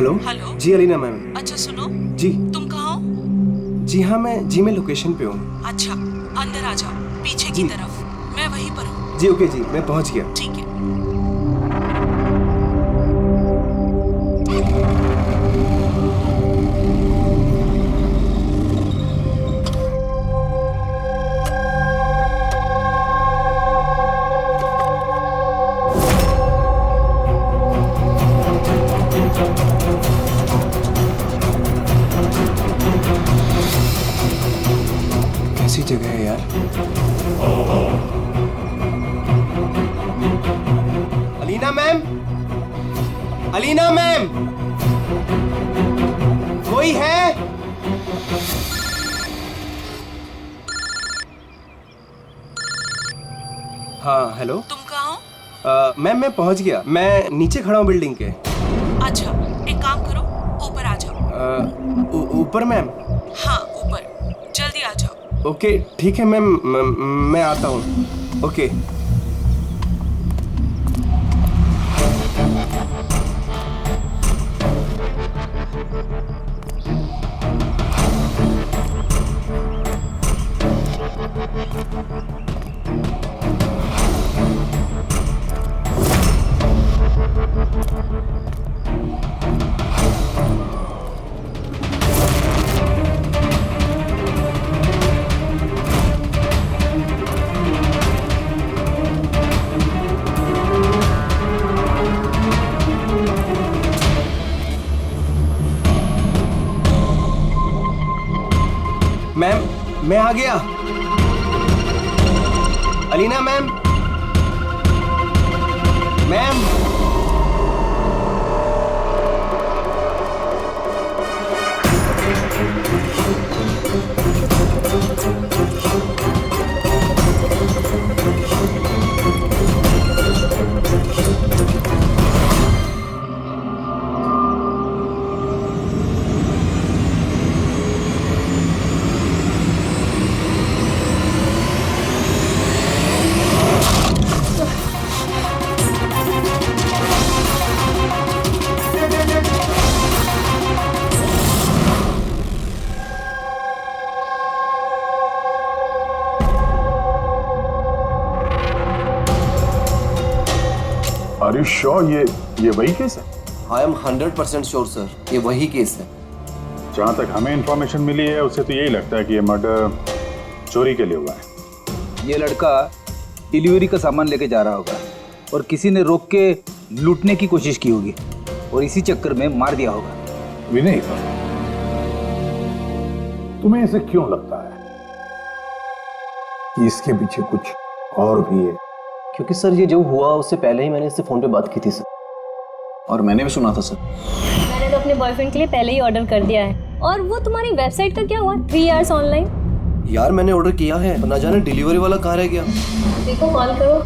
Hello. Hello. जी Alina ma'am. अच्छा सुनो, जी। तुम कहाँ हो? जी हाँ, मैं लोकेशन पे हूँ। अच्छा, अंदर आ जाओ, पीछे की जी। तरफ। मैं वहीं पर हूँ। जी ओके जी, मैं पहुँच गया। ठीक है। कैसी जगह है यार। अलीना मैम, अलीना मैम, कोई है? हाँ हेलो। तुम कहाँ हो? मैम मैं पहुँच गया, मैं नीचे खड़ा हूँ बिल्डिंग के। अच्छा, एक काम करो, ऊपर आ जाओ। ऊपर मैम? हाँ ऊपर, जल्दी आ जाओ। ओके ठीक है मैम, मैं आता हूँ। ओके। मैम मैं आ गया। Alina ma'am, ma'am. Are you sure ये वही केस है? आई एम 100% श्योर सर, ये वही केस है। जहाँ तक हमें इंफॉर्मेशन मिली है उससे तो यही लगता है कि ये मर्डर चोरी के लिए हुआ है। ये लड़का डिलीवरी का सामान लेके जा रहा होगा और किसी ने रोक के लूटने की कोशिश की होगी और इसी चक्कर में मार दिया होगा। विनय, तुम्हें ऐसे क्यों लगता है कि इसके पीछे कुछ और भी है? क्योंकि सर ये जो हुआ उससे पहले ही मैंने इससे फोन पे बात की थी सर, और मैंने भी सुना था सर। मैंने तो अपने बॉयफ्रेंड के लिए पहले ही ऑर्डर कर दिया है। और वो तुम्हारी वेबसाइट का क्या हुआ? 3 आवर्स ऑनलाइन। यार मैंने ऑर्डर किया है, ना जाने डिलीवरी वाला कहाँ रह गया। देखो, कॉल करो।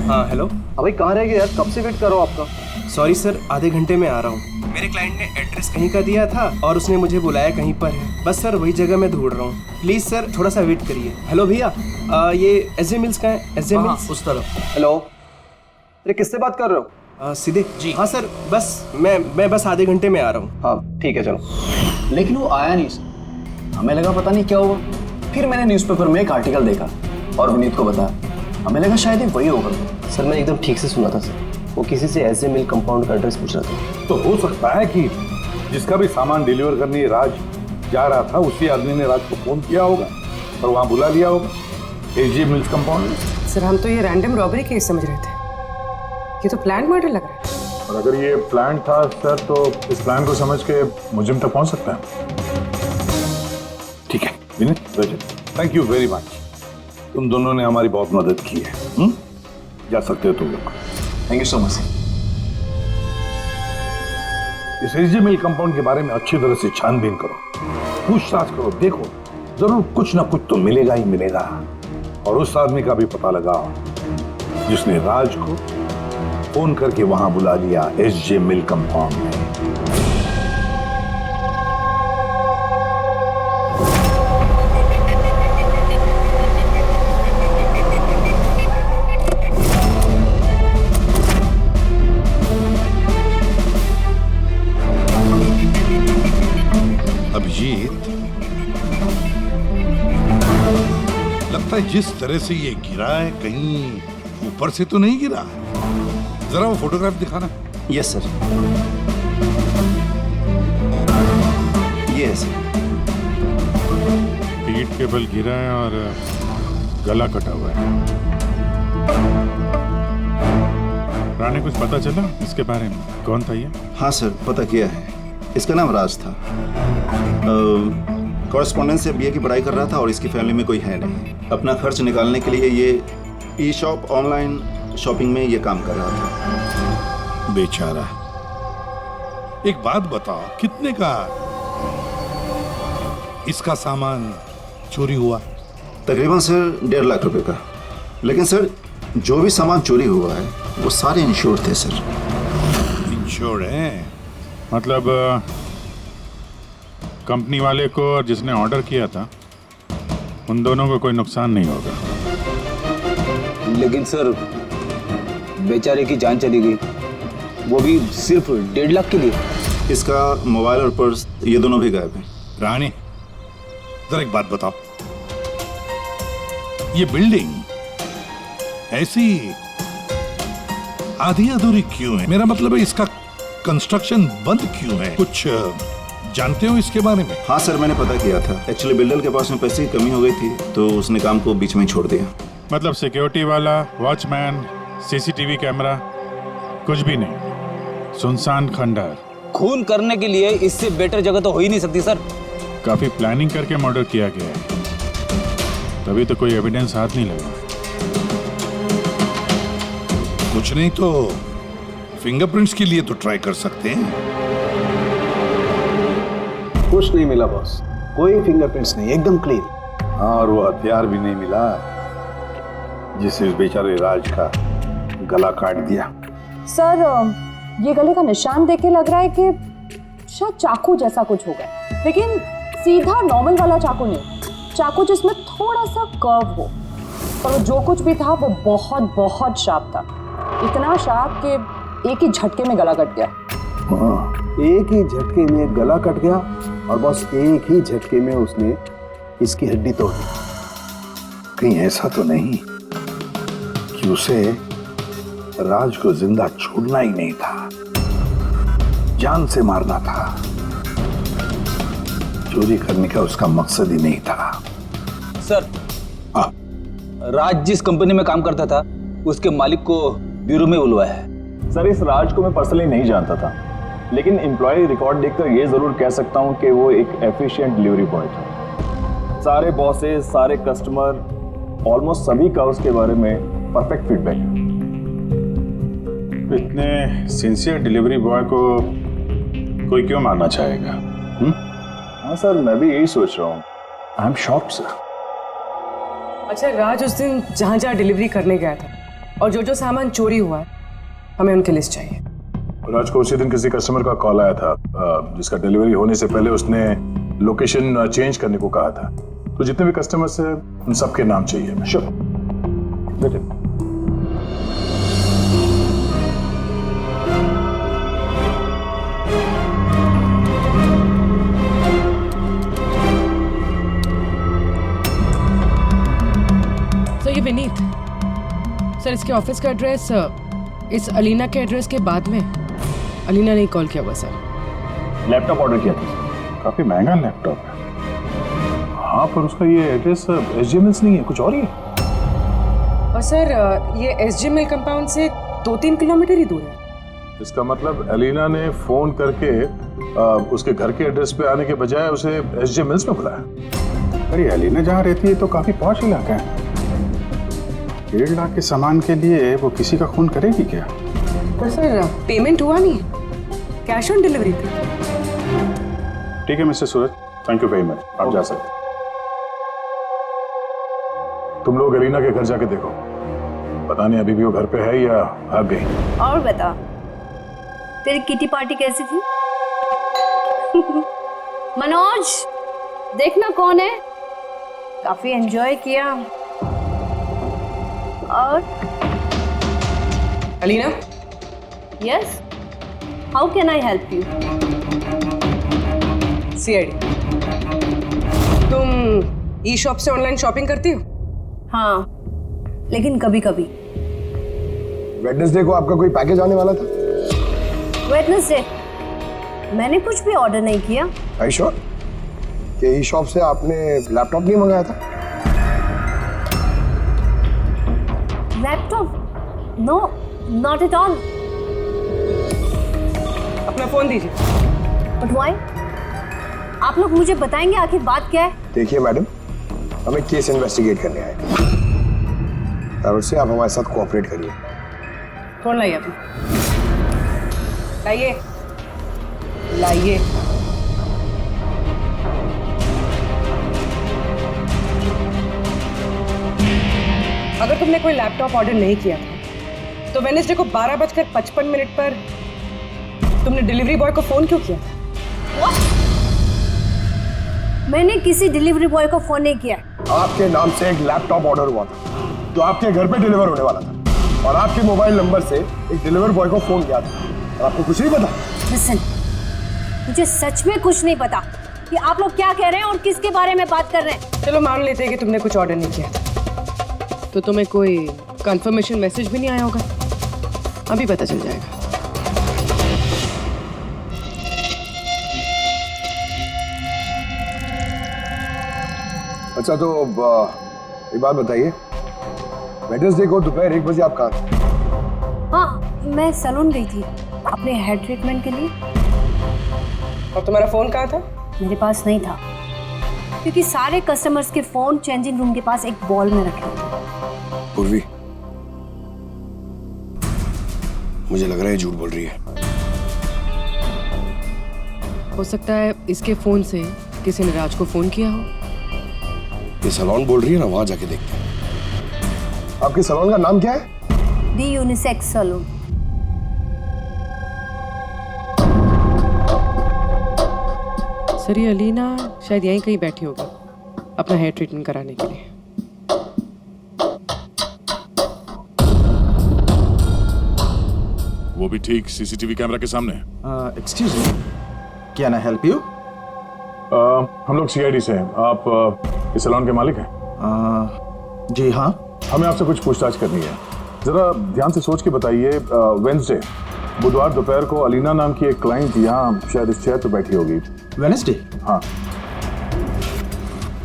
हाँ हेलो। भाई कहाँ रह गया यार, कब से वेट कर रहा हूँ आपका। सॉरी सर, आधे घंटे में आ रहा हूँ। मेरे क्लाइंट ने एड्रेस कहीं का दिया था और उसने मुझे बुलाया कहीं पर है। बस सर वही जगह मैं ढूंढ रहा हूँ। प्लीज सर थोड़ा सा वेट करिए। हेलो भैया, ये एसजे मिल्स का है? एसजे मिल्स उस तरफ। हेलो, अरे किससे बात कर रहे हो? सीधे जी। हाँ सर, बस मैं बस आधे घंटे में आ रहा हूँ। हाँ ठीक है चलो। लेकिन वो आया नहीं सर, हमें लगा पता नहीं क्या हुआ। फिर मैंने न्यूज़पेपर में एक आर्टिकल देखा और विनीत को बताया। हमें लगा शायद ही वही होगा। सर मैं एकदम ठीक से सुना था सर, वो किसी से एसजे मिल कंपाउंड का एड्रेस पूछ रहा था। तो हो सकता है कि जिसका भी सामान डिलीवर करने राज जा रहा था उसी आदमी ने राज को फोन किया होगा और वहां बुला लिया होगा एसजे मिल्स कंपाउंड में। सर हम तो ये रैंडम रॉबरी केस समझ रहे थे, ये तो प्लान मर्डर लग रहा है। और अगर ये प्लान था सर तो इस प्लान को समझ के मुजिम तक पहुंच सकता है। ठीक है विनीत, रजत, थैंक यू वेरी मच। तुम दोनों ने हमारी बहुत मदद की है। जा सकते हो तुम लोग। Thank you so much. इस एसजे मिल कंपाउंड के बारे में अच्छी तरह से छानबीन करो, पूछताछ करो, देखो जरूर कुछ ना कुछ तो मिलेगा ही मिलेगा। और उस आदमी का भी पता लगाओ जिसने राज को फोन करके वहां बुला लिया एसजे मिल कंपाउंड में। लगता है जिस तरह से ये गिरा है कहीं ऊपर से तो नहीं गिरा। जरा वो फोटोग्राफ दिखाना। यस सर, ये है सर। पीठ के बल गिरा है और गला कटा हुआ है। रानी, कुछ पता चला इसके बारे में? कौन था ये? हाँ सर, पता किया है। इसका नाम राज था। कॉरेस्पॉन्डेंस से बीए की पढ़ाई कर रहा था और इसकी फैमिली में कोई है नहीं। अपना खर्च निकालने के लिए ये ई शॉप ऑनलाइन शॉपिंग में ये काम कर रहा था। बेचारा। एक बात बताओ, कितने का इसका सामान चोरी हुआ? तकरीबन सर 1.5 लाख रुपए का। लेकिन सर जो भी सामान चोरी हुआ है वो सारे इंश्योर्ड थे सर। इंश्योर्ड है? मतलब कंपनी वाले को और जिसने ऑर्डर किया था उन दोनों को कोई नुकसान नहीं होगा। लेकिन सर बेचारे की जान चली गई, वो भी सिर्फ 1.5 लाख के लिए। इसका मोबाइल और पर्स ये दोनों भी गायब हैं। रानी, जरा एक बात बताओ, ये बिल्डिंग ऐसी आधी अधूरी क्यों है? मेरा मतलब है इसका कंस्ट्रक्शन बंद क्यों है? कुछ जानते हो इसके बारे में? हाँ सर, मैंने पता किया था। एक्चुअली बिल्डर के पास में पैसे की कमी हो गई थी तो उसने काम को बीच में ही छोड़ दिया। मतलब सिक्योरिटी वाला, वॉचमैन, सीसीटीवी कैमरा, कुछ भी नहीं, सुनसान खंडहर। खून करने के लिए इससे बेटर जगह तो हो ही नहीं सकती सर। काफी प्लानिंग करके मर्डर किया गया है, तभी तो कोई एविडेंस हाथ नहीं लगा। कुछ नहीं तो फिंगरप्रिंट्स के लिए तो ट्राई कर सकते हैं। कुछ नहीं मिला बॉस, कोई फिंगरप्रिंट्स नहीं, एकदम क्लीन। हाँ, और वो हथियार भी नहीं मिला जिससे उस बेचारे राज का गला काट दिया। सर ये गले का निशान देख के लग रहा है कि शायद चाकू जैसा कुछ होगा, लेकिन सीधा नॉर्मल वाला चाकू नहीं, चाकू जिसमें थोड़ा सा कर्व हो। और जो कुछ भी था वो बहुत बहुत शार्प था, इतना शार्प कि एक ही झटके में गला कट गया। हाँ, एक ही झटके में गला कट गया और बस एक ही झटके में उसने इसकी हड्डी तोड़ दी। कहीं ऐसा तो नहीं कि उसे राज को जिंदा छोड़ना ही नहीं था, जान से मारना था। चोरी करने का उसका मकसद ही नहीं था। सर, हाँ, राज जिस कंपनी में काम करता था उसके मालिक को ब्यूरो में बुलवाया है। सर, इस राज को मैं पर्सनली नहीं जानता था, लेकिन एम्प्लॉय रिकॉर्ड देखकर ये जरूर कह सकता हूँ कि वो एक एफिशिएंट डिलीवरी बॉय था। सारे बॉसेस, सारे कस्टमर, ऑलमोस्ट सभी का उसके बारे में परफेक्ट फीडबैक है। इतने सिंसियर डिलीवरी बॉय को कोई क्यों मारना चाहेगा? हाँ सर, मैं भी यही सोच रहा हूँ। I am shocked sir. अच्छा, राज उस दिन जहाँ जहाँ डिलीवरी करने गया था और जो जो सामान चोरी हुआ है, हमें उनकी लिस्ट चाहिए। राज को उसी दिन किसी कस्टमर का कॉल आया था जिसका डिलीवरी होने से पहले उसने लोकेशन चेंज करने को कहा था। तो जितने भी कस्टमर्स हैं उन सबके नाम चाहिए हमें। श्योर, बेटे। सर ये विनीत सर, इसके ऑफिस का एड्रेस इस अलीना के एड्रेस के बाद में। अलीना ने कॉल किया हुआ सर। लैपटॉप ऑर्डर किया था। काफी महंगा लैपटॉप है। हाँ, पर उसका ये एड्रेस SG Mills नहीं है, कुछ और ही है। और सर ये SG Mill कंपाउंड से 2-3 किलोमीटर ही दूर है। इसका मतलब एलिना ने फोन करके उसके घर के एड्रेस पे आने के बजाय उसे SG Mills में बुलाया। अरे एलिना जहाँ रहती है तो काफी पॉश इलाका है। 1.5 लाख के सामान के लिए वो किसी का खून करेगी क्या? पर सर पेमेंट हुआ नहीं, कैश ऑन डिलीवरी थी। ठीक है mister Suraj, thank you very much. आप जा सकते। तुम लोग एलिना के घर जाके देखो, पता नहीं अभी भी वो घर पे है या भाग गई। और बता, तेरी किटी पार्टी कैसी थी? मनोज, देखना कौन है, काफी एंजॉय किया। और Alina, yes, how can I help you? CID, तुम ई शॉप से ऑनलाइन शॉपिंग करती हो? हाँ, लेकिन कभी कभी। वेडनेसडे को आपका कोई पैकेज आने वाला था? वेडनेसडे मैंने कुछ भी ऑर्डर नहीं किया। आई श्योर कि ई शॉप से आपने लैपटॉप नहीं मंगाया था? Laptop? No, not at all. अपना फोन दीजिए। But why? आप लोग मुझे बताएंगे आखिर बात क्या है? देखिए मैडम, हमें केस इन्वेस्टिगेट करने आए और उससे आप हमारे साथ कोऑपरेट करिए। फोन लाइए अपना। लाइए लाइए। अगर तुमने कोई लैपटॉप ऑर्डर नहीं किया था तो वेडनेसडे को 12:55 पर तुमने डिलीवरी बॉय को फोन क्यों किया था? मैंने किसी डिलीवरी बॉय को फोन नहीं किया। आपके नाम से एक लैपटॉप ऑर्डर हुआ था जो आपके घर पे डिलीवर होने वाला था और आपके मोबाइल नंबर से एक डिलीवर बॉय को फोन किया था और आपको कुछ नहीं पता? लिसन, मुझे सच में कुछ नहीं पता कि आप लोग क्या कह रहे हैं और किसके बारे में बात कर रहे हैं। चलो मान लेते हैं कि तुमने कुछ ऑर्डर नहीं किया था, तो तुम्हें कोई कंफर्मेशन मैसेज भी नहीं आया होगा। अभी पता चल जाएगा। अच्छा, तो एक बात बताइए, वेडनेसडे को दोपहर 1 बजे आप कहाँ थे? हाँ, मैं सैलून गई थी अपने हेयर ट्रीटमेंट के लिए। और तुम्हारा फोन कहाँ था? मेरे पास नहीं था क्योंकि सारे कस्टमर्स के फोन चेंजिंग रूम के पास एक बॉल में रखे थे। पूर्वी, मुझे लग रहा है झूठ बोल रही है। हो सकता है इसके फोन से किसी ने राज को फोन किया हो। ये सैलून बोल रही है ना, वहां जाके देखते हैं। आपके सैलून का नाम क्या है? दी यूनिसेक्स सैलून। सर, ये अलीना शायद यहीं कहीं बैठी होगी अपना हेयर ट्रीटमेंट कराने के लिए। वो भी ठीक सीसीटीवी कैमरा के सामने। Excuse me, can I help you? हम लोग सीआईडी से हैं। आप इस सैलून के मालिक हैं? जी हाँ। हमें आपसे कुछ पूछताछ करनी है। जरा ध्यान से सोच के बताइए, वेडनेसडे बुधवार दोपहर को अलीना नाम की एक क्लाइंट यहाँ शायद इस चेयर पे बैठी होगी। वेडनेसडे? हाँ।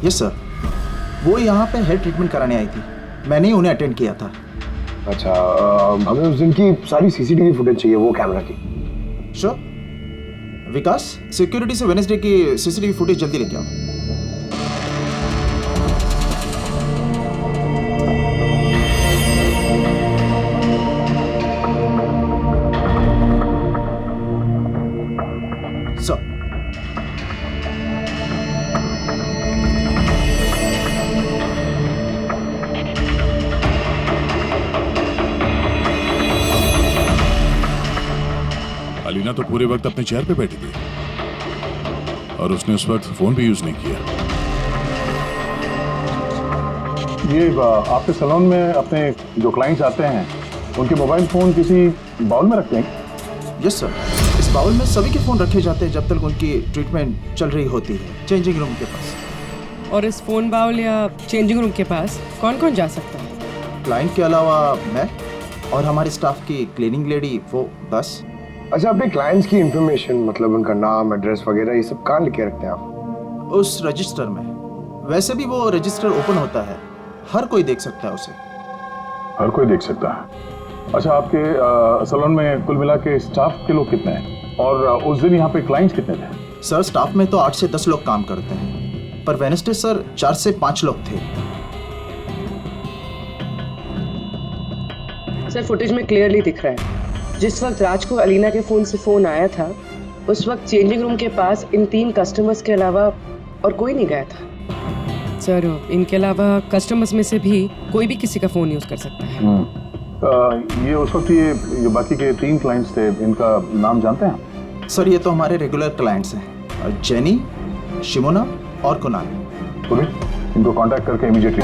यस सर, वो यहाँ पे हेयर ट्रीटमेंट कराने आई थी, मैंने ही उन्हें अटेंड किया था। अच्छा, हमें उस दिन की सारी सीसीटीवी फुटेज चाहिए, वो कैमरा की। श्योर। विकास, सिक्योरिटी से वेडनेसडे की सीसीटीवी फुटेज जल्दी लेके आओ। सर, अलीना तो पूरे वक्त अपने चेयर पे बैठी थी और उसने उस वक्त फोन भी यूज नहीं किया। ये आपके सैलून में अपने जो क्लाइंट्स आते हैं उनके मोबाइल फोन किसी बाउल में रखते हैं? यस सर, इस बाउल में सभी के फोन रखे जाते हैं जब तक उनकी ट्रीटमेंट चल रही होती है, चेंजिंग रूम के पास। और इस फोन बाउल या चेंजिंग रूम के पास कौन कौन जा सकता है? क्लाइंट के अलावा मैं और हमारे स्टाफ की क्लीनिंग लेडी, वो बस। अच्छा, अपने क्लाइंट्स की इंफॉर्मेशन, मतलब उनका नाम, एड्रेस वगैरह, ये सब कहाँ लिखे रखते हैं आप? उस रजिस्टर में। वैसे भी वो रजिस्टर ओपन होता है, हर कोई देख सकता है उसे। हर कोई देख सकता है? अच्छा, आपके सैलून में कुल मिला के स्टाफ के लोग कितने हैं और उस दिन यहाँ पे क्लाइंट्स कितने थे? सर, स्टाफ में तो 8 से 10 लोग काम करते हैं, पर वेडनेसडे सर 4 से 5 लोग थे। सर, फुटेज में क्लियरली दिख रहा है जिस वक्त राज को अलीना के फोन से फोन आया था उस वक्त चेंजिंग रूम के पास इन 3 कस्टमर्स के अलावा और कोई नहीं गया था। सर, इनके अलावा कस्टमर्स में से भी कोई भी किसी का फोन यूज कर सकता है। ये उस वक्त ये बाकी के 3 क्लाइंट्स थे, इनका नाम जानते हैं? सर, ये तो हमारे रेगुलर क्लाइंट्स हैं, जेनी, शिमोना और कुणाल। इनको कांटेक्ट करके इमीडिएटली।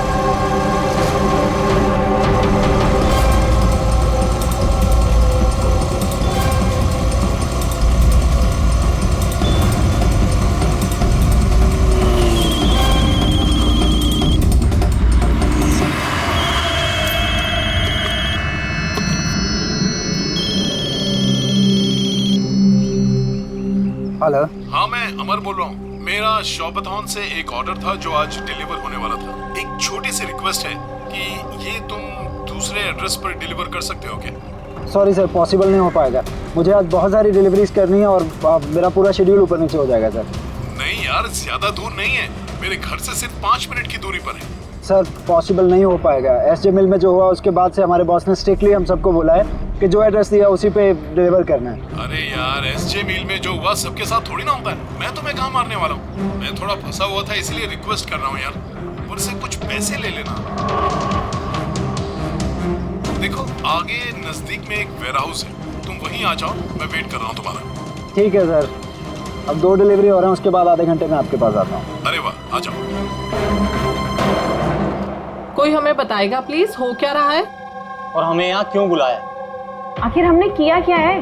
हेलो। हाँ, मैं अमर बोल रहा हूँ। मेरा शॉपथॉन से एक ऑर्डर था जो आज डिलीवर होने वाला था। एक छोटी सी रिक्वेस्ट है कि ये तुम दूसरे एड्रेस पर डिलीवर कर सकते हो क्या? सॉरी सर, पॉसिबल नहीं हो पाएगा। मुझे आज बहुत सारी डिलीवरीज करनी है और मेरा पूरा शेड्यूल ऊपर नीचे हो जाएगा सर। नहीं यार, ज्यादा दूर नहीं है, मेरे घर से सिर्फ 5 मिनट की दूरी पर है। सर पॉसिबल नहीं हो पाएगा। एसजे मिल में जो हुआ उसके बाद से हमारे बॉस ने स्ट्रिक्टली हम सबको बोला है कि जो एड्रेस दिया उसी पे डिलीवर करना है। अरे यार, एसजे मिल में जो हुआ सबके साथ थोड़ी ना होता है। मैं तुम्हें कहाँ मारने वाला हूँ। मैं थोड़ा फंसा हुआ था इसलिए रिक्वेस्ट कर रहा हूँ यार, ऊपर से कुछ पैसे ले लेना। देखो आगे नजदीक में एक वेयरहाउस है, तुम वहीं आ जाओ, मैं वेट कर रहा हूँ तुम्हारा। ठीक है सर, अब 2 डिलीवरी हो रहे हैं, उसके बाद आधे घंटे में आपके पास आता हूँ। अरे वाह, आ जाओ। कोई हमें बताएगा प्लीज, हो क्या रहा है और हमें यहाँ क्यों बुलाया? आखिर हमने किया क्या है?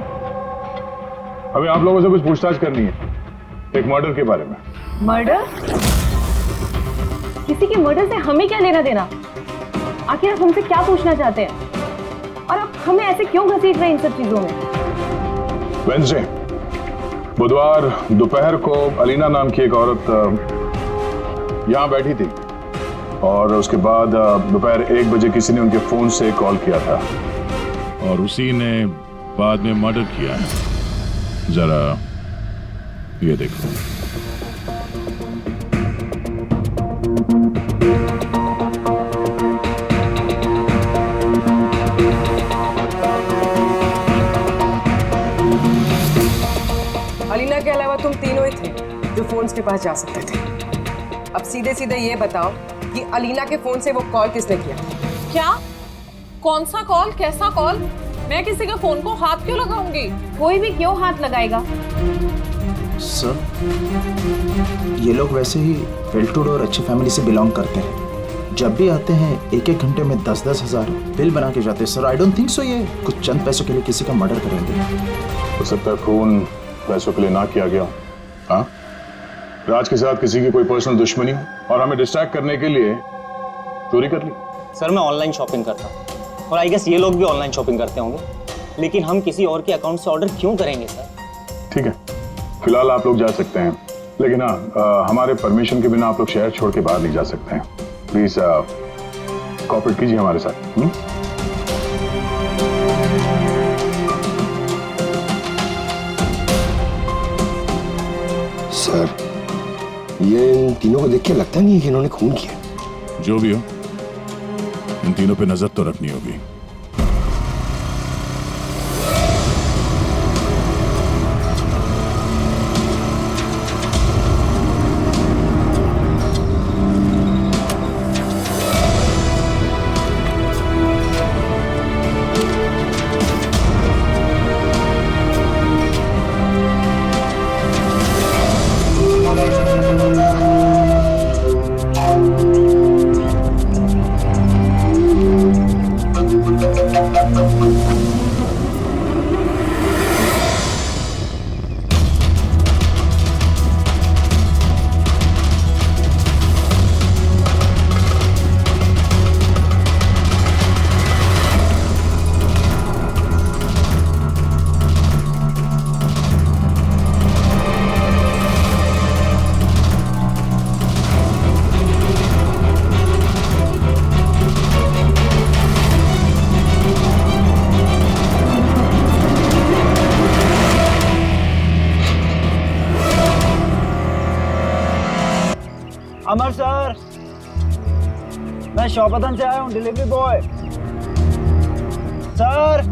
हमें आप लोगों से कुछ पूछताछ करनी है, एक मर्डर के बारे में। मर्डर? किसी के मर्डर से हमें क्या लेना देना? आखिर आप हमसे क्या पूछना चाहते हैं और आप हमें ऐसे क्यों घसीट रहे हैं इन सब चीजों में? वेंसडे बुधवार दोपहर को अलीना नाम की एक औरत यहाँ बैठी थी और उसके बाद दोपहर 1 बजे किसी ने उनके फोन से कॉल किया था और उसी ने बाद में मर्डर किया है। जरा ये देखो। अलीना के अलावा तुम तीनों ही थे जो फोन्स के पास जा सकते थे। अब सीधे सीधे ये बताओ कि अलीना के फोन से वो कॉल किसने किया? क्या? कौन सा कॉल, कैसा कॉल? मैं किसी के फोन को हाथ क्यों लगाऊंगी? कोई भी क्यों हाथ लगाएगा? सर, ये लोग वैसे ही वेल टू डू और अच्छी फैमिली से बिलोंग करते हैं। जब भी आते हैं 1-1 घंटे में 10-10 हज़ार बिल बना के जाते हैं। Sir I don't think so ये कुछ चंद पैसों के लिए किसी का मर्डर करेंगे। हो सकता है खून पैसों के लिए ना किया गया। हाँ, राज के साथ किसी की कोई पर्सनल दुश्मनी हो और हमें डिस्ट्रैक्ट करने के लिए चोरी कर ली। सर मैं ऑनलाइन शॉपिंग करता हूँ और आई गेस ये लोग भी ऑनलाइन शॉपिंग करते होंगे, लेकिन हम किसी और के अकाउंट से ऑर्डर क्यों करेंगे सर? ठीक है, फिलहाल आप लोग जा सकते हैं, लेकिन हाँ हमारे परमिशन के बिना आप लोग शहर छोड़ के बाहर नहीं जा सकते हैं। प्लीज कोऑपरेट कीजिए हमारे साथ। सर, ये इन तीनों को देख के लगता नहीं है कि इन्होंने खून किया। जो भी हो, इन तीनों पे नजर तो रखनी होगी। अमर सर, मैं शॉपथन से आया हूँ, डिलीवरी बॉय। सर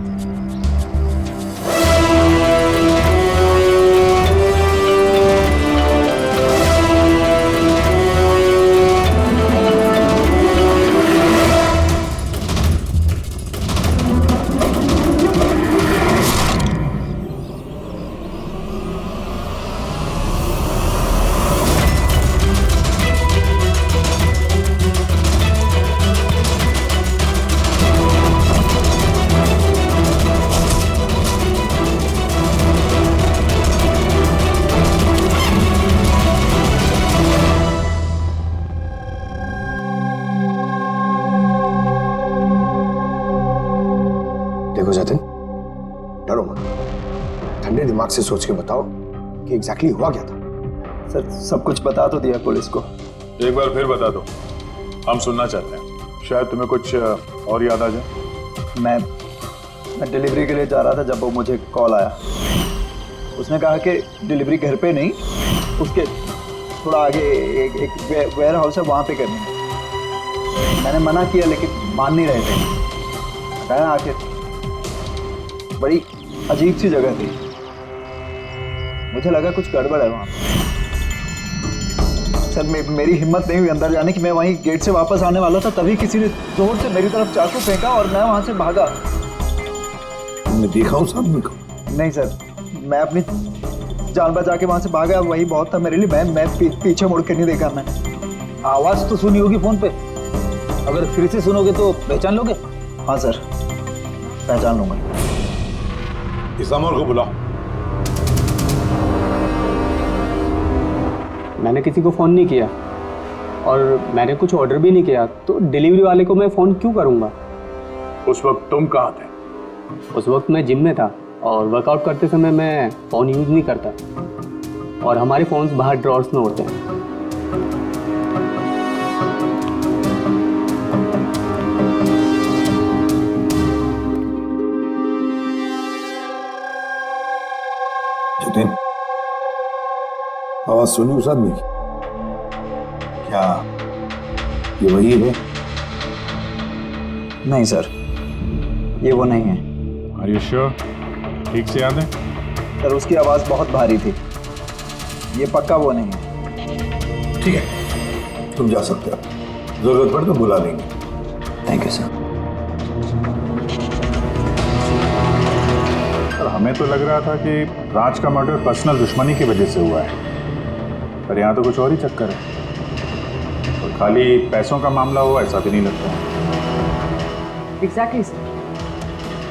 देखो जतिन, डरो मत, ठंडे दिमाग से सोच के बताओ कि एग्जैक्टली हुआ क्या था। सर सब कुछ बता तो दिया पुलिस को। एक बार फिर बता दो, हम सुनना चाहते हैं, शायद तुम्हें कुछ और याद आ जाए। मैं डिलीवरी के लिए जा रहा था जब वो मुझे कॉल आया। उसने कहा कि डिलीवरी घर पे नहीं, उसके थोड़ा आगे एक वेयर हाउस है, वहाँ पे करनी है। मैंने मना किया लेकिन मान नहीं रहे थे। कहा आखिर बड़ी अजीब सी जगह थी, मुझे लगा कुछ गड़बड़ है वहाँ। सर मेरी हिम्मत नहीं हुई अंदर जाने की। मैं वहीं गेट से वापस आने वाला था, तभी किसी ने जोर से मेरी तरफ चाकू फेंका और मैं वहाँ से भागा। तुमने देखा उस आदमी को? नहीं सर, मैं अपनी जान बचा के वहाँ से भागा, वही बहुत था मेरे लिए। मैं पीछे मुड़ के नहीं देखा। मैं आवाज़ तो सुनी होगी फ़ोन पे, अगर फिर से सुनोगे तो पहचान लोगे? हाँ सर, पहचान लूँगा। इस अमर को बुलाओ। मैंने किसी को फ़ोन नहीं किया और मैंने कुछ ऑर्डर भी नहीं किया, तो डिलीवरी वाले को मैं फ़ोन क्यों करूँगा? उस वक्त तुम कहाँ थे? उस वक्त मैं जिम में था और वर्कआउट करते समय मैं फ़ोन यूज़ नहीं करता और हमारे फ़ोन्स बाहर ड्रॉर्स में होते हैं। जतिन, आवाज सुनी उस आदमी की? क्या ये वही है? नहीं सर, ये वो नहीं है। Are you sure? ठीक से याद है? सर उसकी आवाज़ बहुत भारी थी, ये पक्का वो नहीं है। ठीक है, तुम जा सकते हो, जरूरत पड़े तो बुला लेंगे। Thank you sir. हमें तो लग रहा था कि राज का मर्डर पर्सनल दुश्मनी की वजह से हुआ है, पर यहाँ तो कुछ और ही चक्कर है और खाली पैसों का मामला हुआ ऐसा भी नहीं लगता। एग्जैक्टली सर,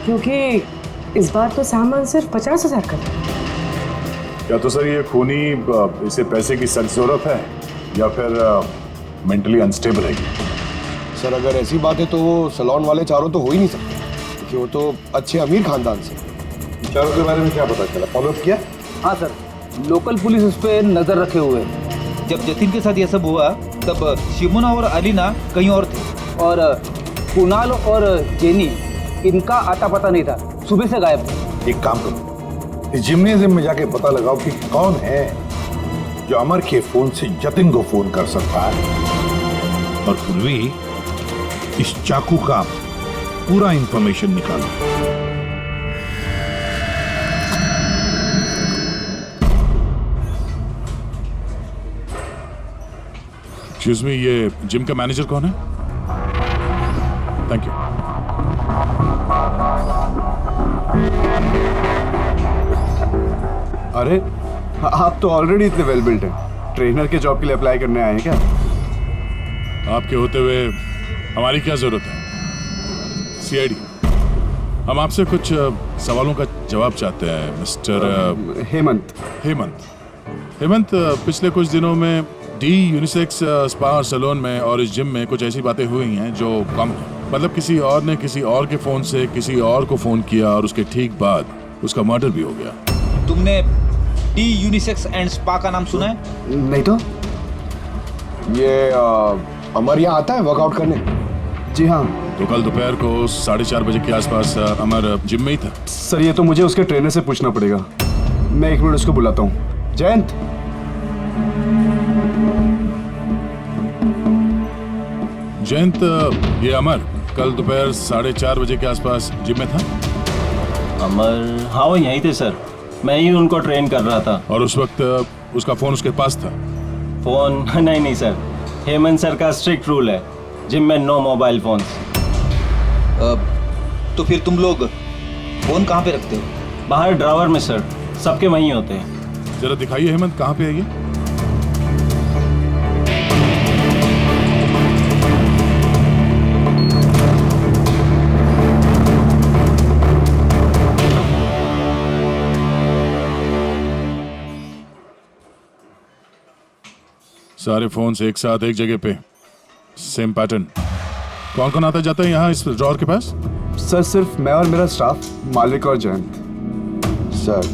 क्योंकि इस बार तो सामान सिर्फ 50,000 का था। क्या तो सर ये खूनी इसे पैसे की सख्त जरूरत है या फिर मेंटली अनस्टेबल है? सर अगर ऐसी बात है तो वो सैलून वाले चारों तो हो ही नहीं सकते, क्योंकि वो तो अच्छे अमीर खानदान से। चारों के बारे में क्या पता चला? फॉलोअप किया? हाँ सर, लोकल पुलिस उस पर नज़र रखे हुए। जब जतिन के साथ ये सब हुआ तब शिमोना और अलीना कहीं और थे और कुणाल और जेनी, इनका आता पता नहीं था, सुबह से गायब थे। एक काम करो, इस जिम्नेजियम में जाके पता लगाओ कि कौन है जो अमर के फोन से जतिन को फोन कर सकता है, और पूर्वी इस चाकू का पूरा इंफॉर्मेशन निकालो। एक्सक्यूज मी, ये जिम का मैनेजर कौन है? Thank you. अरे आप तो ऑलरेडी इतने वेल बिल्ट हैं, ट्रेनर के जॉब के लिए अप्लाई करने आए हैं क्या? आपके होते हुए हमारी क्या जरूरत है? सीआईडी, हम आपसे कुछ सवालों का जवाब चाहते हैं मिस्टर हेमंत। हेमंत, पिछले कुछ दिनों में डी यूनिसेक्स स्पा और सैलून में और इस जिम में कुछ ऐसी बातें हुई हैं जो कम है। मतलब किसी और ने किसी और के फोन से किसी और को फोन किया और उसके ठीक बाद उसका मर्डर भी हो गया। तुमने डी यूनिसेक्स एंड स्पा का नाम सुना है? नहीं तो। ये अमर यहाँ आता है वर्कआउट करने? जी हाँ। तो कल दोपहर को 4:30 बजे के आसपास अमर जिम में ही था। सर ये तो मुझे उसके ट्रेनर से पूछना पड़ेगा, मैं 1 मिनट उसको बुलाता हूँ। जयंत, जयंत, ये अमर कल दोपहर 4:30 बजे के आसपास जिम में था? अमर, हाँ वो यहीं थे सर, मैं ही उनको ट्रेन कर रहा था। और उस वक्त उसका फोन उसके पास था? फोन नहीं सर, हेमंत सर का स्ट्रिक्ट रूल है, जिम में नो मोबाइल फोन्स। तो फिर तुम लोग फोन कहाँ पे रखते हो? बाहर ड्रावर में सर, सबके वहीं होते हैं। जरा दिखाइए हेमंत, कहाँ पे है ये? सारे फोन्स एक साथ एक जगह पे, सेम पैटर्न। कौन कौन आता जाता है यहाँ इस ड्रॉअर के पास? सर सिर्फ मैं और मेरा स्टाफ, मालिक और जयंत। सर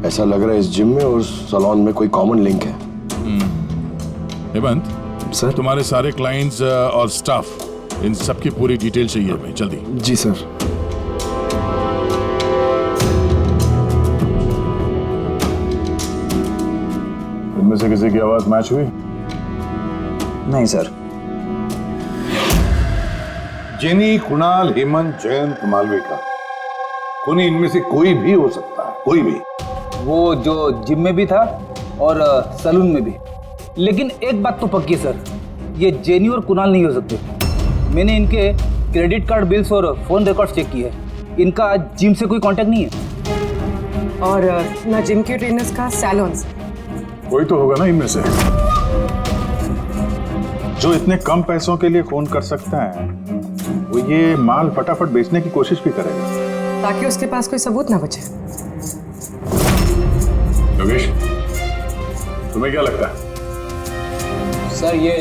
ऐसा लग रहा है इस जिम में और सैलून में कोई कॉमन लिंक है। हेमंत सर, तुम्हारे सारे क्लाइंट्स और स्टाफ, इन सबकी पूरी डिटेल चाहिए हमें, जल्दी। जी सर। इनमें से किसी की आवाज मैच हुई? नहीं सर। जेनी, कुणाल, हेमंत, जयंत, मालविका, कोई इनमें से कोई भी हो सकता है, कोई भी। वो जो जिम में भी था और सलून में भी। लेकिन एक बात तो पक्की है सर, ये जेनी और कुणाल नहीं हो सकते। मैंने इनके क्रेडिट कार्ड बिल्स और फोन रिकॉर्ड्स चेक किए हैं, इनका जिम से कोई कांटेक्ट नहीं है। और ना जिम के ट्रेनर्स का सैलून से। कोई तो होगा ना इनमें से जो इतने कम पैसों के लिए फोन कर सकता है। वो ये माल फटाफट बेचने की कोशिश भी करेगा ताकि उसके पास कोई सबूत ना बचे। योगेश, तुम्हें क्या लगता है? सर ये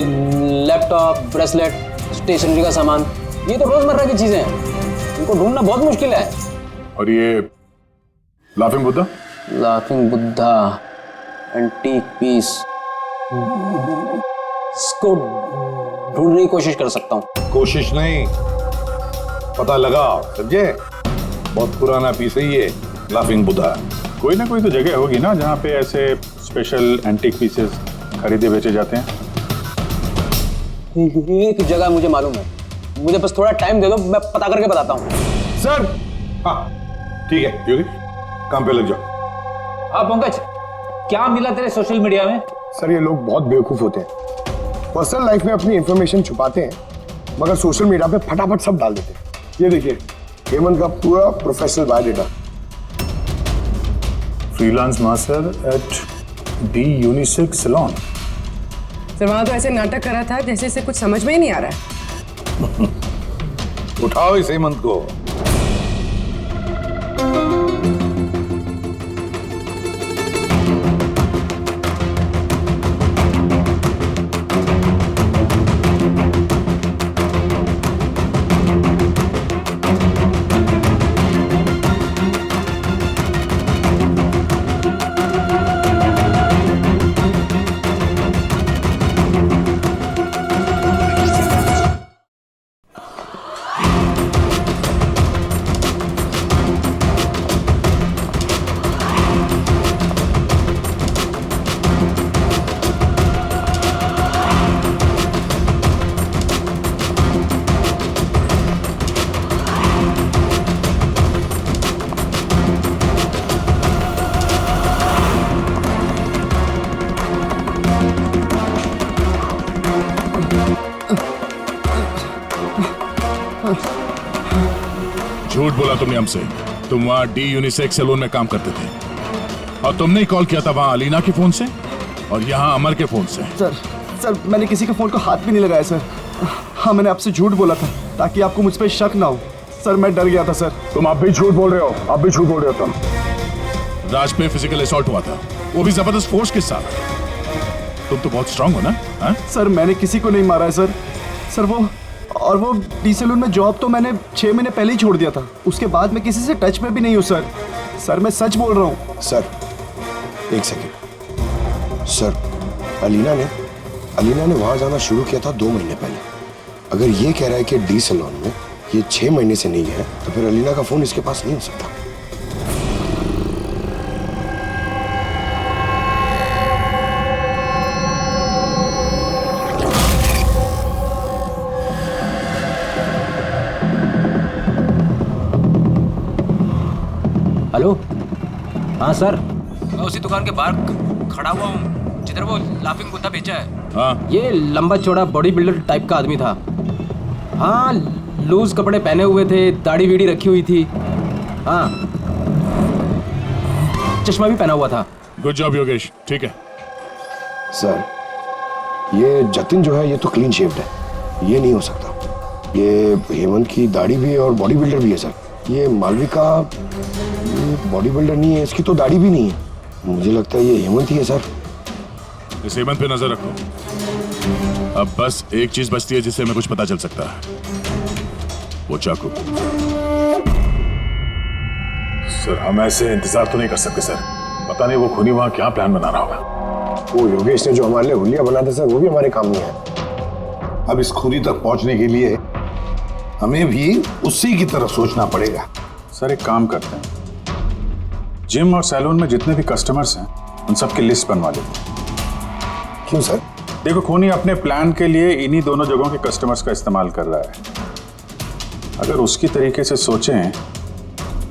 लैपटॉप, ब्रेसलेट, स्टेशनरी का सामान, ये तो रोजमर्रा की चीजें हैं, इनको ढूंढना बहुत मुश्किल है। और ये laughing Buddha? Laughing Buddha, antique piece, इसको ढूंढने की कोशिश कर सकता हूँ। कोशिश नहीं, पता लगाओ, समझे? बहुत पुराना पीस है ये लाफिंग बुद्धा। कोई ना कोई तो जगह होगी ना जहाँ पे ऐसे स्पेशल एंटीक पीसेस खरीदे बेचे जाते हैं। एक जगह मुझे मालूम है, मुझे बस थोड़ा टाइम दे दो, मैं पता करके बताता हूँ। सर, हाँ ठीक है योगी, काम पे लग जाओ। हाँ पंकज, क्या मिला तेरे सोशल मीडिया में? सर ये लोग बहुत बेवकूफ होते हैं, पर्सनल लाइफ में अपनी इंफॉर्मेशन छुपाते हैं मगर सोशल मीडिया पे फटाफट सब डाल देते हैं। ये देखिए हेमंत का पूरा professional biodata. Freelance master at the unisex salon. Sir वहां तो ऐसे नाटक कर रहा था जैसे इसे कुछ समझ में ही नहीं आ रहा है। उठाओ इस हेमंत को। झूठ बोला तुमने हमसे। तुम वहाँ डी यूनिसेक्स सैलून में काम करते थे और तुमने ही कॉल किया था वहाँ अलीना के फोन से और यहाँ अमर के फोन से। सर मैंने किसी के फोन को हाथ भी नहीं लगाया सर। हाँ मैंने आपसे झूठ बोला था ताकि आपको मुझ पर शक ना हो। सर मैं डर गया था सर। तुम आप भी झूठ बोल रहे हो, आप भी झूठ बोल रहे हो। तुम राज पे फिजिकल असॉल्ट हुआ था, वो भी जबरदस्त फोर्स के साथ। तुम तो बहुत स्ट्रांग हो ना? हा? सर मैंने किसी को नहीं मारा है सर। सर वो डी सैलून में जॉब तो मैंने 6 महीने पहले ही छोड़ दिया था। उसके बाद मैं किसी से टच में भी नहीं हूँ सर। सर मैं सच बोल रहा हूँ। सर एक सेकेंड सर, अलीना ने वहां जाना शुरू किया था 2 महीने पहले। अगर ये कह रहा है कि डी सैलून में ये 6 महीने से नहीं है तो फिर अलीना का फोन इसके पास नहीं हो सकता। हेलो, हाँ सर। मैं उसी दुकान के बाहर खड़ा हुआ हूँ जिधर वो लाफिंग बुद्धा बेचा है। हाँ। ये लंबा चौड़ा बॉडी बिल्डर टाइप का आदमी था। हाँ, लूज कपड़े पहने हुए थे, दाढ़ी वीड़ी रखी हुई थी। हाँ, चश्मा भी पहना हुआ था। गुड जॉब योगेश, ठीक है। सर ये जतिन जो है ये तो क्लीन शेव्ड है, ये नहीं हो सकता। ये हेमंत की दाढ़ी भी है और बॉडी बिल्डर भी है सर। ये मालविका बॉडी बिल्डर नहीं है, इसकी तो दाढ़ी भी नहीं है। मुझे लगता है ये हेमंत ही है सर। इस हेमंत पे नजर रखो। अब बस एक चीज बचती है जिससे हमें कुछ पता चल सकता है, वो चाकू। सर हम ऐसे इंतजार तो नहीं कर सकते सर। पता नहीं वो खूनी वहां क्या प्लान बना रहा होगा। वो योगेश ने जो हमारे लिए हुलिया बना था सर, वो भी हमारे काम नहीं है। अब इस खूनी तक पहुंचने के लिए हमें भी उसी की तरह सोचना पड़ेगा। सर एक काम करते हैं, जिम और सैलून में जितने भी कस्टमर्स हैं उन सबकी लिस्ट बनवा लेते हैं। क्यों सर? देखो खूनी अपने प्लान के लिए इन्हीं दोनों जगहों के कस्टमर्स का इस्तेमाल कर रहा है। अगर उसकी तरीके से सोचें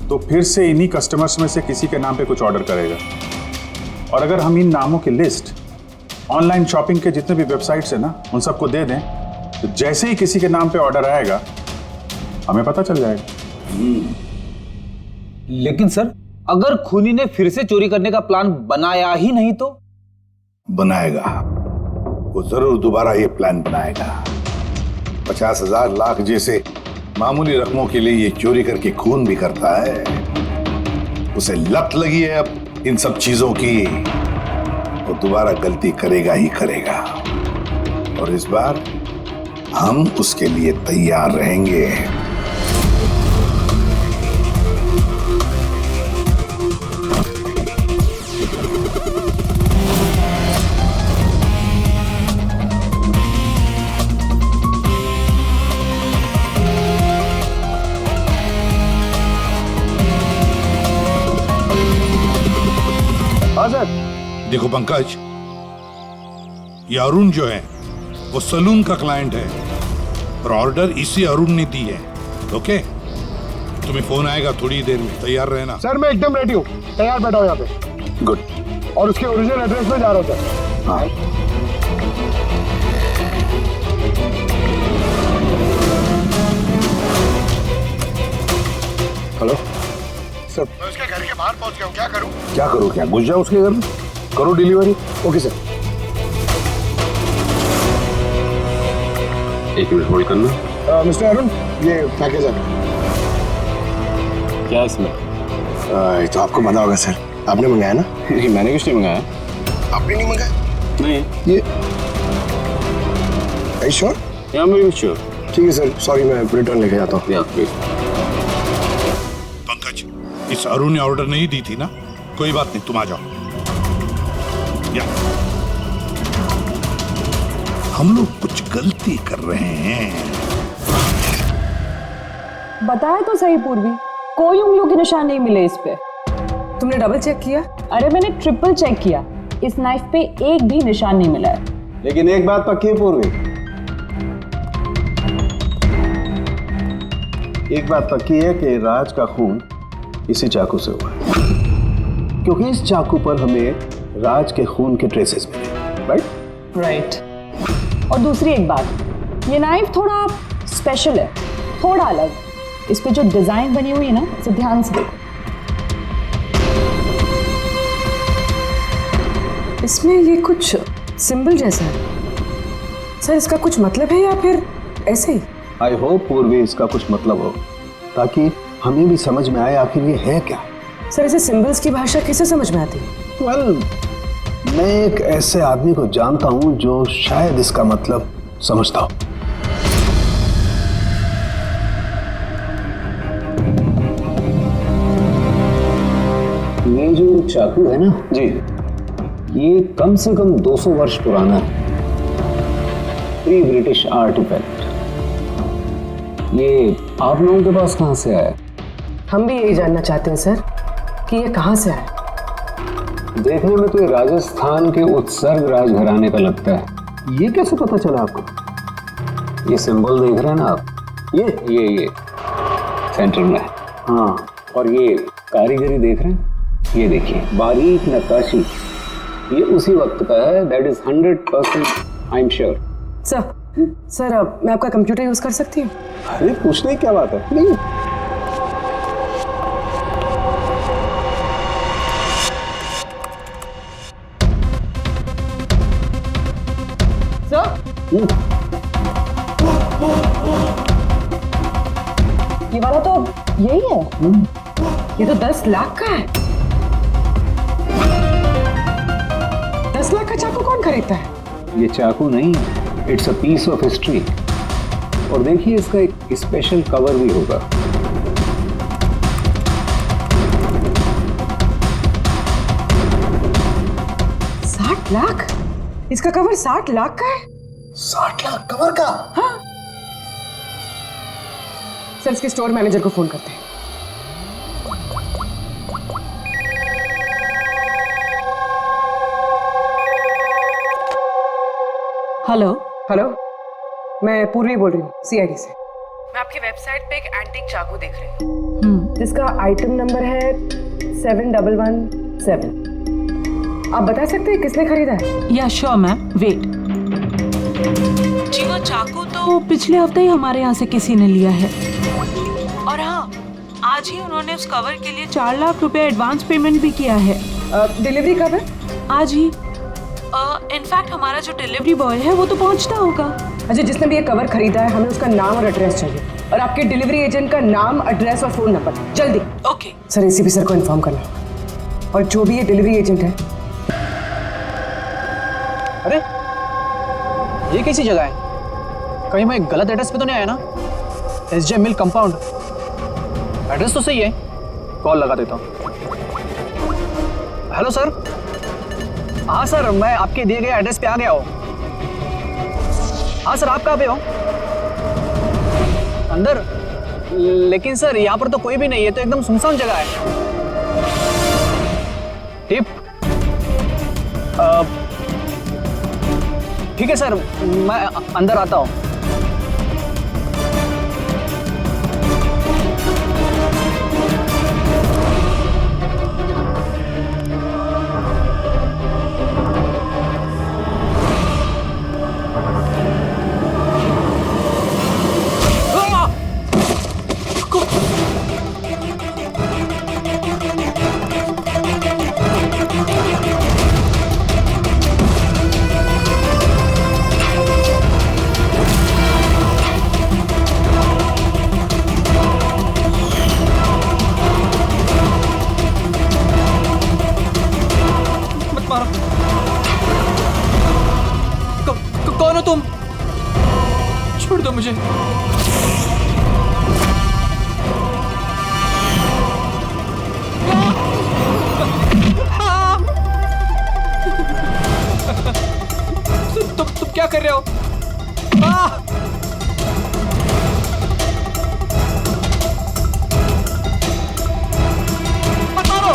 तो फिर से इन्हीं कस्टमर्स में से किसी के नाम पे कुछ ऑर्डर करेगा, और अगर हम इन नामों की लिस्ट ऑनलाइन शॉपिंग के जितने भी वेबसाइट्स हैं ना उन सबको दे दें तो जैसे ही किसी के नाम पे ऑर्डर आएगा हमें पता चल जाएगा। लेकिन सर अगर खूनी ने फिर से चोरी करने का प्लान बनाया ही नहीं तो? बनाएगा, वो जरूर दोबारा ये प्लान बनाएगा। 50,000 लाख जैसे मामूली रकमों के लिए ये चोरी करके खून भी करता है। उसे लत लगी है अब इन सब चीजों की, वो दोबारा गलती करेगा ही करेगा, और इस बार हम उसके लिए तैयार रहेंगे। देखो पंकज, ये अरुण जो है वो सलून का क्लाइंट है और ऑर्डर इसी अरुण ने दी है। ओके, तुम्हें फोन आएगा थोड़ी देर में, तैयार रहना। सर मैं एकदम रेडी हूँ, तैयार बैठा हूँ यहाँ पे। गुड। और उसके ओरिजिनल एड्रेस पे जा रहा हूँ सर। हाँ। हेलो सर, मैं उसके घर के बाहर पहुँच गया हूँ, क्या करूँ? क्या करो? क्या घुस जाओ उसके घर में, करो डिलीवरी। Okay sir. एक मिनट होल्ड करना। मिस्टर अरुण, ये पैकेज है। क्या इसमें? ये तो आपको पता होगा सर, आपने मंगाया ना? नहीं मैंने कुछ नहीं मंगाया। आपने नहीं मंगाया? नहीं। ये श्योर? या मैं श्योर। ठीक है सर, सॉरी मैं रिटर्न लेके जाता हूँ। पंकज, इस अरुण ने ऑर्डर नहीं दी थी ना? कोई बात नहीं, तुम आ जाओ। या हम लोग कुछ गलती कर रहे हैं। बताया तो सही पूर्वी, कोई उंगलियों के निशान नहीं मिले इस पे। तुमने डबल चेक किया? अरे मैंने ट्रिपल चेक किया, इस नाइफ पे एक भी निशान नहीं मिला है। लेकिन एक बात पक्की है पूर्वी, एक बात पक्की है कि राज का खून इसी चाकू से हुआ है, क्योंकि इस चाकू पर हमें राज के खून के ट्रेसेस मिले। राइट। और दूसरी एक बात, ये नाइफ थोड़ा स्पेशल है, थोड़ा अलग। इस पे जो डिजाइन बनी हुई है ना, इसे ध्यान से देखो। इसमें ये कुछ सिंबल जैसा है सर, इसका कुछ मतलब है या फिर ऐसे ही? आई होप पूर्वी इसका कुछ मतलब हो, ताकि हमें भी समझ में आए आखिर ये है क्या। सर ऐसे सिंबल्स की भाषा कैसे समझ में आती है? वेल, मैं एक ऐसे आदमी को जानता हूं जो शायद इसका मतलब समझता हो। ये जो चाकू है ना जी, ये कम से कम 200 वर्ष पुराना है, प्री ब्रिटिश आर्टिफैक्ट। ये आप लोगों के पास कहां से आया? हम भी यही जानना चाहते हैं सर कि ये कहां से आया। देखने में तो ये राजस्थान के उत्सर्ग राजघराने का लगता है। ये कैसे पता चला आपको? ये सिंबल देख रहे हैं ना आप, ये सेंटर में है। हाँ, और ये कारीगरी देख रहे हैं, ये देखिए बारीक नक्काशी, ये उसी वक्त का है। That is 100% I am sure. Sir मैं आपका कंप्यूटर यूज कर सकती हूँ? अरे पूछने की क्या बात है, नहीं। ये वाला तो यही है। ये तो 10 लाख का है। 10 लाख का चाकू कौन खरीदता है? ये चाकू नहीं, it's a piece of history. और देखिए इसका एक स्पेशल कवर भी होगा। लाख? इसका कवर 60 लाख का है? 60 लाख कवर का? हाँ। सर इसके स्टोर मैनेजर को फोन करते हैं। हेलो हेलो, मैं पूर्वी बोल रही हूँ सीआईडी से। मैं आपकी वेबसाइट पे एक एंटीक चाकू देख रही हूँ जिसका आइटम नंबर है 7117। आप बता सकते हैं किसने खरीदा है? या श्योर मैम, वेट। जी वो चाकू तो पिछले हफ्ते ही हमारे यहाँ से किसी ने लिया है, और हाँ आज ही उन्होंने उस कवर के लिए 4 लाख रुपए एडवांस पेमेंट भी किया है। डिलीवरी कब है? आज ही। इनफैक्ट हमारा जो डिलीवरी बॉय है वो तो पहुंचता होगा। अच्छा, जिसने भी ये कवर खरीदा है हमें उसका नाम और एड्रेस चाहिए, और आपके डिलीवरी एजेंट का नाम, एड्रेस और फोन नंबर जल्दी। ओके सर, एसीपी सर को इन्फॉर्म करना, और जो भी ये डिलीवरी एजेंट है। अरे ये कैसी जगह है? कहीं मैं गलत एड्रेस पे तो नहीं आया ना? एसजे मिल कंपाउंड, एड्रेस तो सही है। कॉल लगा देता हूँ। Hello sir. हाँ सर, मैं आपके दिए गए एड्रेस पे आ गया हूँ। हाँ सर, आप कहाँ पे हो? अंदर? लेकिन सर यहाँ पर तो कोई भी नहीं है, तो एकदम सुनसान जगह है। टिप? ठीक है सर, मैं अंदर आता हूँ। कौन हो तुम? छोड़ दो मुझे। तुम क्या कर रहे हो? मत मारो।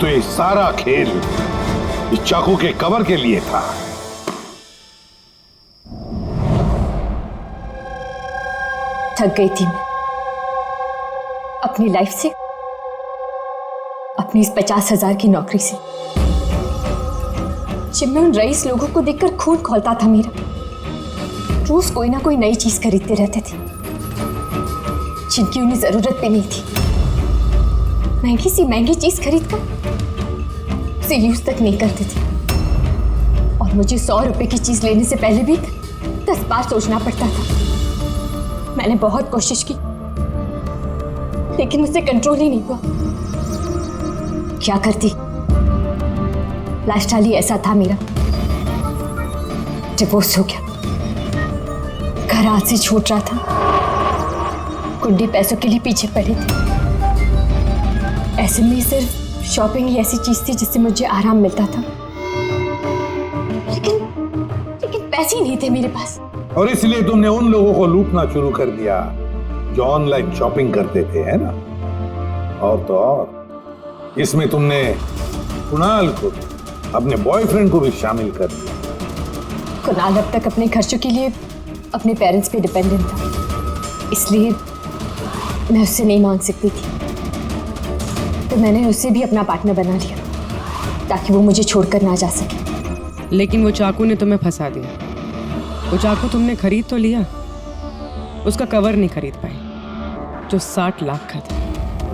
तो ये सारा खेल इस चाकू के कवर के लिए था। थक गई थी मैं अपनी लाइफ से, अपनी इस 50,000 की नौकरी से। जब मैं उन रईस लोगों को देखकर खून खौलता था मेरा, रोज कोई ना कोई नई चीज खरीदते रहते थे जिनकी उन्हें जरूरत भी नहीं थी। महंगी सी महंगी चीज खरीदकर उसे यूज तक नहीं करते थे, और मुझे 100 रुपए की चीज लेने से पहले भी 10 बार सोचना पड़ता था। मैंने बहुत कोशिश की लेकिन मुझसे कंट्रोल ही नहीं हुआ। क्या करती? लाइफस्टाइल ही ऐसा था मेरा। डिवोर्स हो गया, घर हाथ से छूट रहा था, कुंडी पैसों के लिए पीछे पड़े थे। ऐसे में सिर्फ शॉपिंग ही ऐसी चीज थी जिससे मुझे आराम मिलता था, लेकिन पैसे ही नहीं थे मेरे पास। और इसलिए तुमने उन लोगों को लूटना शुरू कर दिया जो ऑनलाइन शॉपिंग करते थे, है ना? और तो और इसमें तुमने कुणाल को, अपने बॉयफ्रेंड को भी शामिल कर दिया। कुणाल अब तक अपने खर्चों के लिए अपने पेरेंट्स पे डिपेंडेंट था, इसलिए मैं उससे नहीं मांग सकती थी। तो मैंने उसे भी अपना पार्टनर बना लिया ताकि वो मुझे छोड़कर ना जा सके। लेकिन वो चाकू ने तुम्हें फंसा दिया। वो चाकू तुमने खरीद तो लिया, उसका कवर नहीं खरीद पाई जो 60 लाख का था।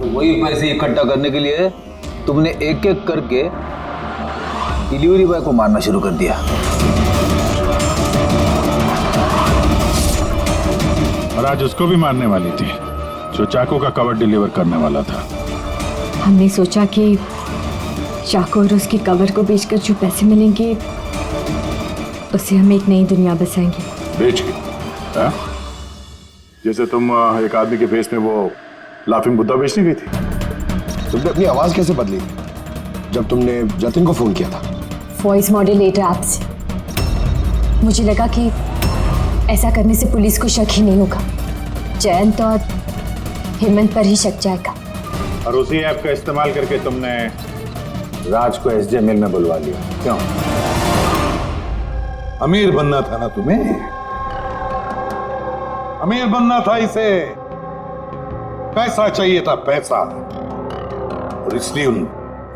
वही पैसे इकट्ठा करने के लिए तुमने एक एक करके डिलीवरी बॉय को मारना शुरू कर दिया। और आज उसको भी मारने वाली थी जो चाकू का कवर डिलीवर करने वाला था। हमने सोचा कि चाकू और उसके कवर को बेचकर जो पैसे मिलेंगे उससे हम एक नई दुनिया बसाएंगे। बेच के? हाँ? जैसे तुम एक आदमी के फेस में वो लाफिंग बुद्धा बेचने गई थी। तुमने अपनी आवाज कैसे बदली जब तुमने जतिन को फोन किया था? वॉइस मॉड्यूलेटर ऐप से। मुझे लगा कि ऐसा करने से पुलिस को शक ही नहीं होगा, जयंत और हेमंत पर ही शक जाएगा। और उसी ऐप का इस्तेमाल करके तुमने राज को एसजे मिल में बुलवा लिया, क्यों? अमीर बनना था ना तुम्हें? अमीर बनना था इसे, पैसा चाहिए था, पैसा। और इसलिए उन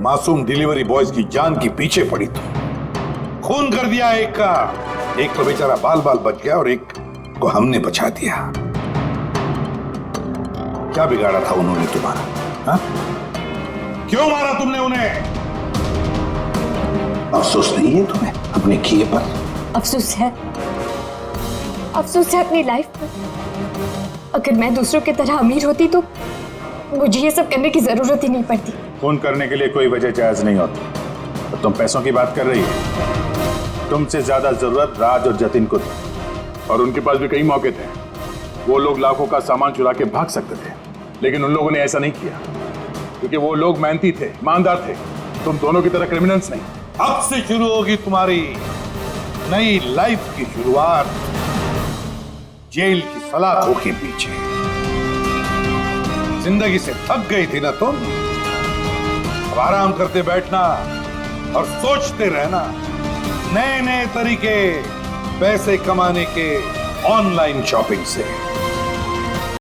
मासूम डिलीवरी बॉयज की जान की पीछे पड़ी थी। खून कर दिया एक का, एक तो बेचारा बाल बाल बच गया और एक को हमने बचा दिया। क्या बिगाड़ा था उन्होंने तुम्हारा? हा? क्यों मारा तुमने उन्हें? अफसोस नहीं है तुम्हें अपने किए पर? अफसोस है अपनी लाइफ पर। अगर मैं दूसरों की तरह अमीर होती तो मुझे ये सब करने की जरूरत ही नहीं पड़ती। खून करने के लिए कोई वजह जायज नहीं होती। तो तुम पैसों की बात कर रही हो। तुमसे ज्यादा जरूरत राज और जतिन को थी, और उनके पास भी कई मौके थे। वो लोग लाखों का सामान चुरा के भाग सकते थे, लेकिन उन लोगों ने ऐसा नहीं किया क्योंकि वो लोग मेहनती थे, ईमानदार थे। तुम दोनों की तरह क्रिमिनल्स नहीं। अब से शुरू होगी तुम्हारी नई लाइफ की शुरुआत जेल की सलाखों के पीछे। जिंदगी से थक गई थी ना तुम? अब आराम करते बैठना और सोचते रहना नए नए तरीके पैसे कमाने के ऑनलाइन शॉपिंग से।